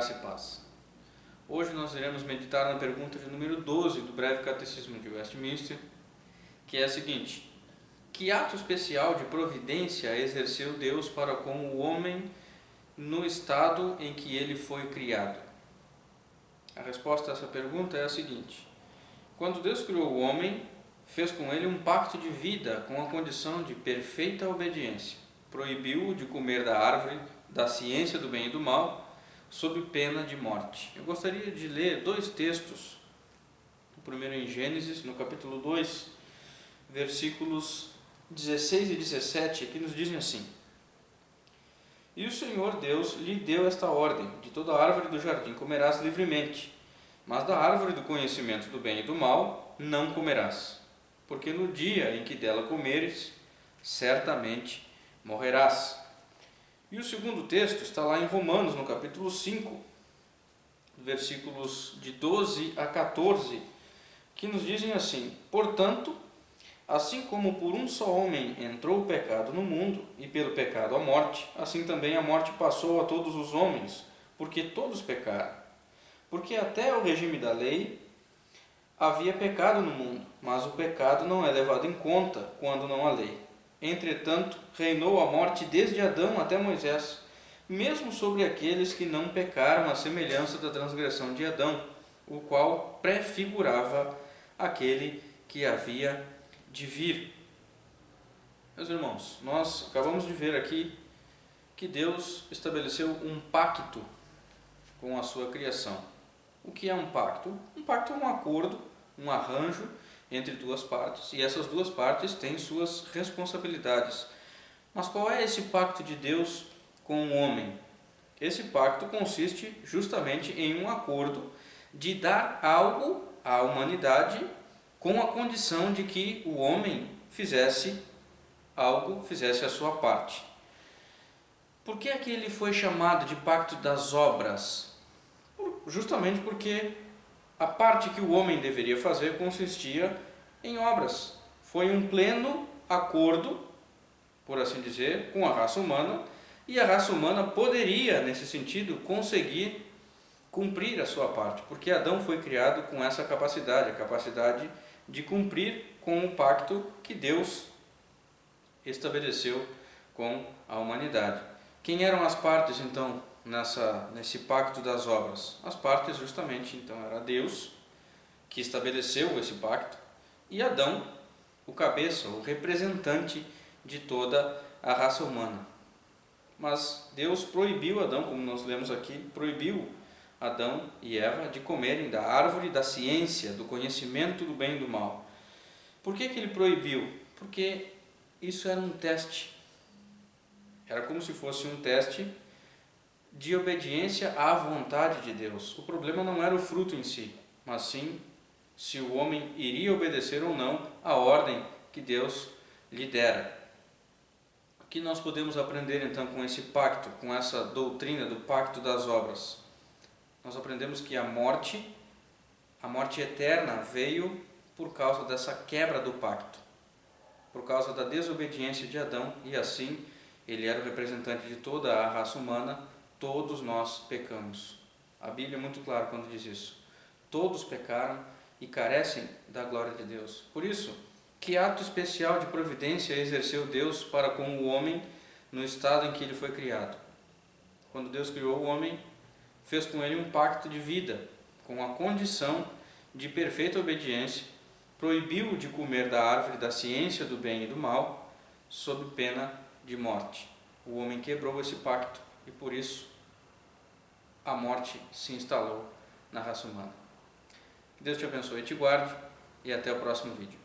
graça e paz. Hoje nós iremos meditar na pergunta de número 12 do breve catecismo de Westminster, que é a seguinte: que ato especial de providência exerceu Deus para com o homem no estado em que ele foi criado? A resposta a essa pergunta é a seguinte: quando Deus criou o homem, fez com ele um pacto de vida com a condição de perfeita obediência. Proibiu-o de comer da árvore da ciência do bem e do mal, sob pena de morte. Eu gostaria de ler dois textos. O primeiro em Gênesis, no capítulo 2, versículos 16 e 17, que nos dizem assim: E o Senhor Deus lhe deu esta ordem: de toda árvore do jardim comerás livremente, mas da árvore do conhecimento do bem e do mal não comerás, porque no dia em que dela comeres, certamente morrerás. E o segundo texto está lá em Romanos, no capítulo 5, versículos de 12 a 14, que nos dizem assim: Portanto, assim como por um só homem entrou o pecado no mundo, e pelo pecado a morte, assim também a morte passou a todos os homens, porque todos pecaram. Porque até o regime da lei havia pecado no mundo, mas o pecado não é levado em conta quando não há lei. Entretanto, reinou a morte desde Adão até Moisés, mesmo sobre aqueles que não pecaram à semelhança da transgressão de Adão, o qual prefigurava aquele que havia de vir. Meus irmãos, nós acabamos de ver aqui que Deus estabeleceu um pacto com a sua criação. O que é um pacto? Um pacto é um acordo, um arranjo entre duas partes, e essas duas partes têm suas responsabilidades. Mas qual é esse pacto de Deus com o homem? Esse pacto consiste justamente em um acordo de dar algo à humanidade com a condição de que o homem fizesse algo, fizesse a sua parte. Por que é que ele foi chamado de pacto das obras? Justamente porque a parte que o homem deveria fazer consistia em obras. Foi um pleno acordo, por assim dizer, com a raça humana, e a raça humana poderia, nesse sentido, conseguir cumprir a sua parte, porque Adão foi criado com essa capacidade, a capacidade de cumprir com o pacto que Deus estabeleceu com a humanidade. Quem eram as partes, então, nesse pacto das obras? As partes, justamente, então, era Deus, que estabeleceu esse pacto, e Adão, o cabeça, o representante de toda a raça humana. Mas Deus proibiu Adão, como nós lemos aqui, proibiu Adão e Eva de comerem da árvore da ciência, do conhecimento do bem e do mal. Por que ele proibiu? Porque isso era um teste. Era como se fosse um teste de obediência à vontade de Deus. O problema não era o fruto em si, mas sim se o homem iria obedecer ou não à ordem que Deus lhe dera. O que nós podemos aprender então com esse pacto, com essa doutrina do pacto das obras? Nós aprendemos que a morte eterna veio por causa dessa quebra do pacto, por causa da desobediência de Adão, e assim ele era o representante de toda a raça humana. Todos nós pecamos. A Bíblia é muito clara quando diz isso. Todos pecaram e carecem da glória de Deus. Por isso, que ato especial de providência exerceu Deus para com o homem no estado em que ele foi criado? Quando Deus criou o homem, fez com ele um pacto de vida, com a condição de perfeita obediência, proibiu-o de comer da árvore da ciência do bem e do mal, sob pena de morte. O homem quebrou esse pacto e por isso a morte se instalou na raça humana. Que Deus te abençoe e te guarde, e até o próximo vídeo.